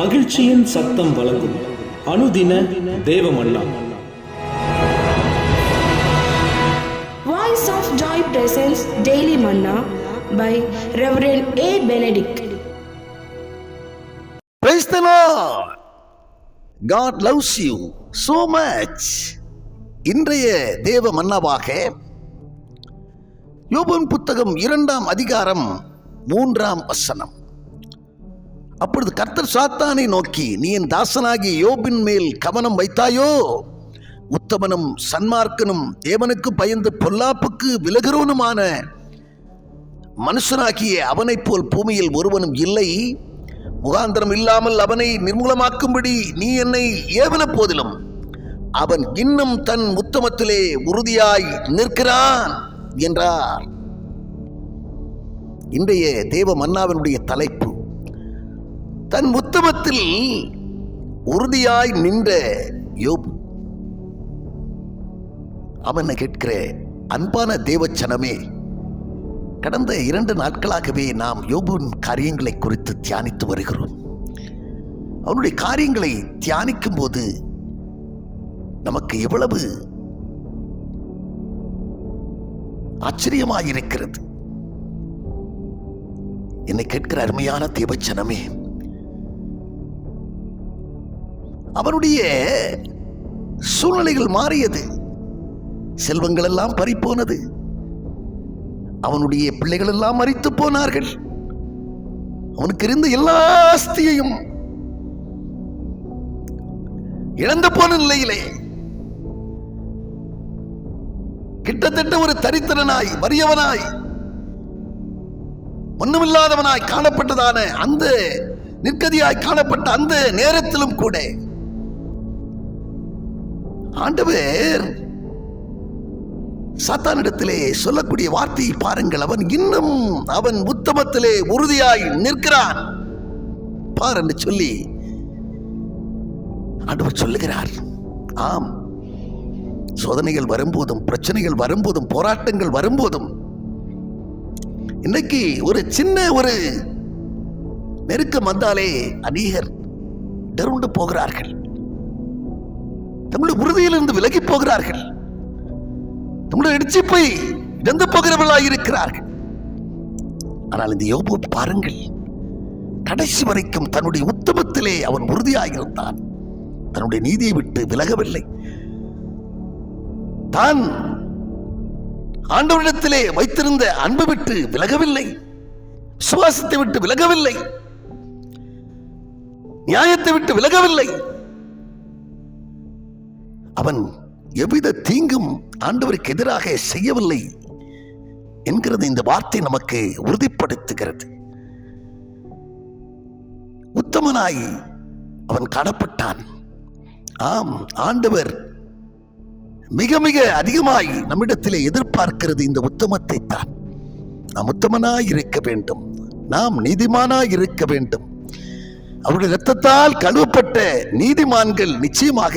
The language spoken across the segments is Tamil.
மகிழ்ச்சியின் சத்தம் வழங்கும் அனுதின தேவமன்னா. Voice of Joy presents Daily Manna by Reverend A. Benedict. Praise the Lord. God loves you so much. இன்றைய தேவ மன்னாவாக யோபின் புத்தகம் 2ஆம் அதிகாரம் 3ஆம் வசனம். அப்பொழுது கர்த்தர் சாத்தானை நோக்கி, நீ என் தாசனாகிய யோபின் மேல் கவனம் வைத்தாயோ? உத்தமனும் சன்மார்க்கனும் தேவனுக்கு பயந்து பொல்லாப்புக்கு விலகிறவனுமான மனுஷனாகிய அவனைப் போல் பூமியில் ஒருவனும் இல்லை. முகாந்திரம் இல்லாமல் அவனை நிர்மூலமாக்கும்படி நீ என்னை ஏவின போதிலும் அவன் இன்னும் தன் உத்தமத்திலே உறுதியாய் நிற்கிறான் என்றார். இன்றைய தேவ மன்னாவினுடைய தலைப்பு, தன் உத்தமத்தில் உறுதியாய் நின்ற யோபு. அவனை கேட்கிற அன்பான தேவச்சனமே, கடந்த 2 நாட்களாகவே நாம் யோபுவின் காரியங்களை குறித்து தியானித்து வருகிறோம். அவனுடைய காரியங்களை தியானிக்கும் போது நமக்கு எவ்வளவு ஆச்சரியமாயிருக்கிறது. என்னை கேட்கிற அருமையான தேவச்சனமே, அவனுடைய சூழ்நிலைகள் மாறியது, செல்வங்கள் எல்லாம் பறிப்போனது, அவனுடைய பிள்ளைகள் எல்லாம் மரித்து போனார்கள், அவனுக்கு இருந்த எல்லா ஆஸ்தியையும் இழந்து போன நிலையிலே கிட்டத்தட்ட ஒரு தரித்திரனாய், வறியவனாய், ஒண்ணுமில்லாதவனாய் காணப்பட்டதான அந்த நிற்கதியாய் காணப்பட்ட அந்த நேரத்திலும் கூட ஆண்டவர் சாத்தானிடத்திலே சொல்லக்கூடிய வார்த்தையை பாருங்கள். அவன் இன்னும் அவன் உத்தமத்திலே உறுதியாய் நிற்கிறான் பார் என்று சொல்லி ஆண்டவர் சொல்லுகிறார். ஆம், சோதனைகள் வரும்போதும், பிரச்சனைகள் வரும்போதும், போராட்டங்கள் வரும்போதும், இன்னைக்கு ஒரு சின்ன ஒரு நெருக்கம் வந்தாலே அநேகர் டருண்டு போகிறார்கள், தங்களுடைய உறுதியிலிருந்து விலகி போகிறார்கள், தங்களுடைய இடிச்சிப்பை இழந்து போகிறவர்களாக இருக்கிறார்கள். ஆனால் இந்த யோபு பாருங்கள், கடைசி வரைக்கும் தன்னுடைய உத்தமத்திலே அவன் உறுதியாக இருந்தான். தன்னுடைய நீதியை விட்டு விலகவில்லை. தான் ஆண்டவரிடத்திலே வைத்திருந்த அன்பு விட்டு விலகவில்லை, விசுவாசத்தை விட்டு விலகவில்லை, நியாயத்தை விட்டு விலகவில்லை. அவன் எவ்வித தீங்கும் ஆண்டவருக்கு எதிராக செய்யவில்லை என்கிறது இந்த வார்த்தை நமக்கு உறுதிப்படுத்துகிறது. உத்தமனாய் அவன் காணப்பட்டான். ஆம், ஆண்டவர் மிக மிக அதிகமாய் நம்மிடத்திலே எதிர்பார்க்கிறது இந்த உத்தமத்தை தான். நாம் உத்தமனாய் இருக்க வேண்டும், நாம் நீதிமானாய் இருக்க வேண்டும். அவருடைய இரத்தத்தால் கழுவப்பட்ட நீதிமான்கள் நிச்சயமாக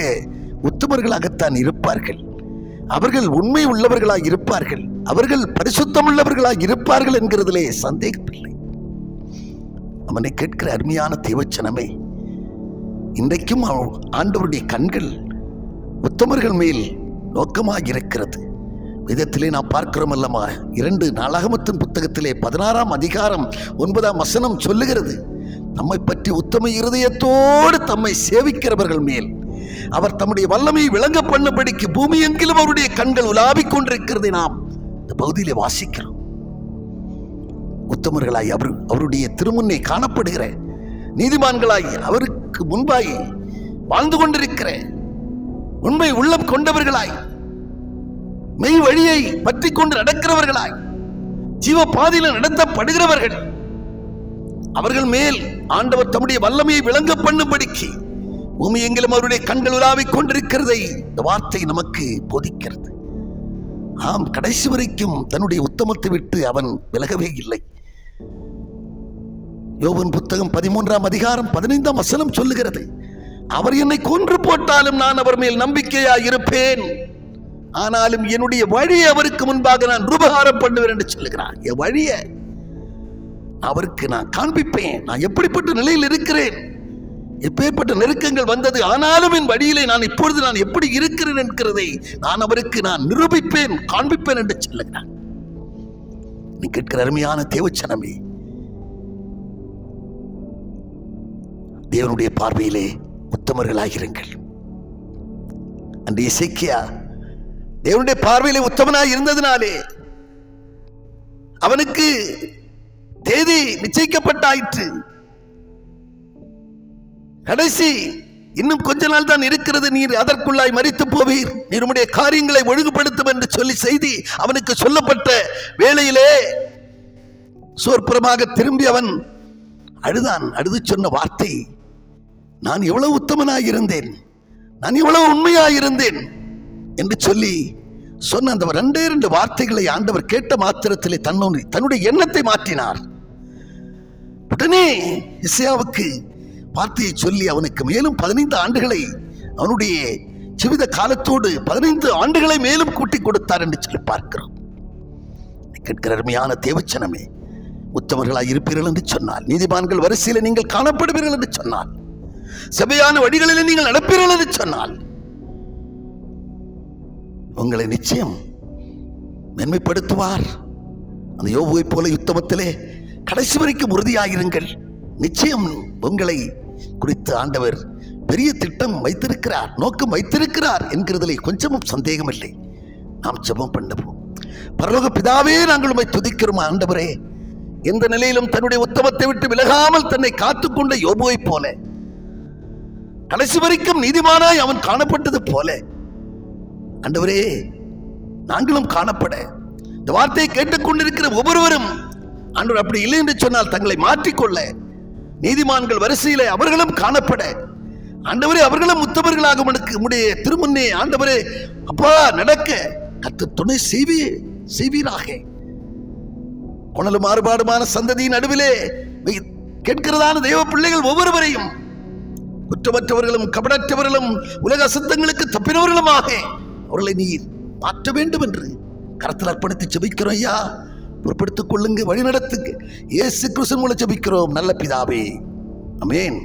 உத்தமர்களாகத்தான் இருப்பார்கள். அவர்கள் உண்மை உள்ளவர்களாய் இருப்பார்கள், அவர்கள் பரிசுத்தம் உள்ளவர்களாய் இருப்பார்கள் என்கிறதிலே சந்தேகமில்லை. அவனை கேட்கிற அருமையான தேவச்சனமே, இன்றைக்கும் ஆண்டவருடைய கண்கள் உத்தமர்கள் மேல் நோக்கமாக இருக்கிறது. விதத்திலே நாம் பார்க்கிறோம் அல்லமா, 2 நாளாகமத்தின் புத்தகத்திலே 16ஆம் அதிகாரம் 9ஆம் வசனம் சொல்லுகிறது, நம்மை பற்றி உத்தம இருதயத்தோடு தம்மை சேவிக்கிறவர்கள் மேல் அவர் தம்முடைய வல்லமையை விளங்க பண்ணபடிக்கு பூமி எங்கிலும் அவருடைய கண்கள் உலாவிக் கொண்டிருக்கிறதை நாம் இந்த பகுதியிலே வாசிக்கிறோம். உத்தமர்களாய் அவருடைய திருமுன்னே காணப்படுகிற நீதிமான்களாய் அவருக்கு முன்பாய் வாழ்ந்து கொண்டிருக்கிற உண்மை உள்ளம் கொண்டவர்களாய், மெய் வழியை பற்றி கொண்டு நடக்கிறவர்களாய், ஜீவ பாதையில் நடத்தப்படுகிறவர்கள், அவர்கள் மேல் ஆண்டவர் தம்முடைய வல்லமையை விளங்க பண்ணும்படிக்கு பூமி எங்கிலும் அவருடைய கண்கள் உலாவிக் கொண்டிருக்கிறதை இந்த வார்த்தை நமக்கு போதிக்கிறது. ஆம், கடைசி வரைக்கும் தன்னுடைய உத்தமத்தை விட்டு அவன் விலகவே இல்லை. யோபின் புத்தகம் 13ஆம் அதிகாரம் 15ஆம் வசனம் சொல்லுகிறது, அவர் என்னை கொன்று போட்டாலும் நான் அவர் மேல் நம்பிக்கையாய் இருப்பேன், ஆனாலும் என்னுடைய வழியை அவருக்கு முன்பாக நான் ரூபகாரம் பண்ணுவேன் என்று சொல்லுகிறார். என் வழியை அவருக்கு நான் காண்பிப்பேன், நான் எப்படிப்பட்ட நிலையில் இருக்கிறேன், எப்பேற்பட்ட நெருக்கங்கள் வந்தது, ஆனாலும் என் வழியிலே இப்பொழுது நான் எப்படி இருக்கிறேன் என்கிறதை நான் அவருக்கு நிரூபிப்பேன், காண்பிப்பேன் என்று சொல்லுகிறான். நீ கேட்கிற அருமையான தேவச்சனமே, தேவனுடைய பார்வையிலே உத்தமர்களாயிருங்கள். அன்று எசேக்கியா தேவனுடைய பார்வையிலே உத்தமனாய் இருந்ததினாலே அவனுக்கு தேதி நிச்சயிக்கப்பட்டாயிற்று. கடைசி இன்னும் கொஞ்ச நாள் தான் இருக்கிறது, நீர் அதற்குள்ளாய் மரித்து போவீர், நீர் உம்முடைய காரியங்களை ஒழுங்குபடுத்தும் என்று சொல்லி செய்தி அவனுக்கு சொல்லப்பட்ட வேளையிலே சோர்ப்புறமாக திரும்பி அவன் அழுதான். அழுது சொன்ன வார்த்தை, நான் எவ்வளவு உத்தமனாயிருந்தேன், நான் எவ்வளவு உண்மையாயிருந்தேன் என்று சொல்லி சொன்ன அந்த 2 வார்த்தைகளை ஆண்டவர் கேட்ட மாத்திரத்திலே தன்னுடைய எண்ணத்தை மாற்றினார். உடனே எசேயாவுக்கு வார்த்தையை சொல்லி அவனுக்கு மேலும் 15 ஆண்டுகளை, அவனுடைய ஜீவித காலத்தோடு 15 ஆண்டுகளை மேலும் கூட்டி கொடுத்தார் என்று சொல்லி பார்க்கிறோம். கேட்கிற அருமையான தேவச்சனமே, உத்தமர்களாய் இருப்பீர்கள் என்று சொன்னால், நீதிமான்கள் வரிசையில் நீங்கள் காணப்படுவீர்கள் என்று சொன்னால், சபையான வழிகளில் நீங்கள் நடப்பீர்கள் என்று சொன்னால், உங்களை நிச்சயம் மென்மைப்படுத்துவார். அந்த யோபுவை போல யுத்தமத்திலே கடைசி வரைக்கும் உறுதியாயிருங்கள். நிச்சயம் உங்களை குறித்து ஆண்டவர் பெரிய திட்டம் வைத்திருக்கிறார், நோக்கம் வைத்திருக்கிறார் என்கிறதிலே கொஞ்சமும் சந்தேகம் இல்லை. நாம் ஜெபம் பண்ணுவோம். பரலோக பிதாவே, நாங்கள் உம்மை துதிக்கிறோம். ஆண்டவரே, எந்த நிலையிலும் தன்னுடைய உத்தமத்தை விட்டு விலகாமல் தன்னை காத்துக்கொண்ட யோபுவை போல, கடைசி வரைக்கும் நீதிமானாய் அவன் காணப்பட்டது போல, ஆண்டவரே, நாங்களும் காணப்பட, இந்த வார்த்தையை கேட்டுக்கொண்டிருக்கிற ஒவ்வொருவரும் ஆண்டவர் அப்படி இல்லை என்று சொன்னால் தங்களை மாற்றிக்கொள்ள, நீதிமான்கள் வரிசையிலே அவர்களும் காணப்பட, ஆண்டவரே, அவர்களும் உத்தமர்களாக உம்முடைய திருமுன்னே ஆண்டவரே அப்பா நடக்க கர்த்தர் துணை செய்வீராக. கொணலும் மாறுபாடுமான சந்ததியின் நடுவிலே கேட்கிறதான தெய்வ பிள்ளைகள் ஒவ்வொருவரையும் குற்றமற்றவர்களும் கபடற்றவர்களும் உலக அசுத்தங்களுக்கு தப்பினவர்களுமாக அவர்களை நீர் மாற்ற வேண்டும் என்று கரத்தில் அர்ப்பணித்து ஜெபிக்கிறோம். ஐயா, பொறுப்படுத்திக் கொள்ளுங்க, வழி நடத்துங்க. இயேசு கிறிஸ்து மூலம் ஜெபிக்கிறோம் நல்ல பிதாவே, ஆமென்.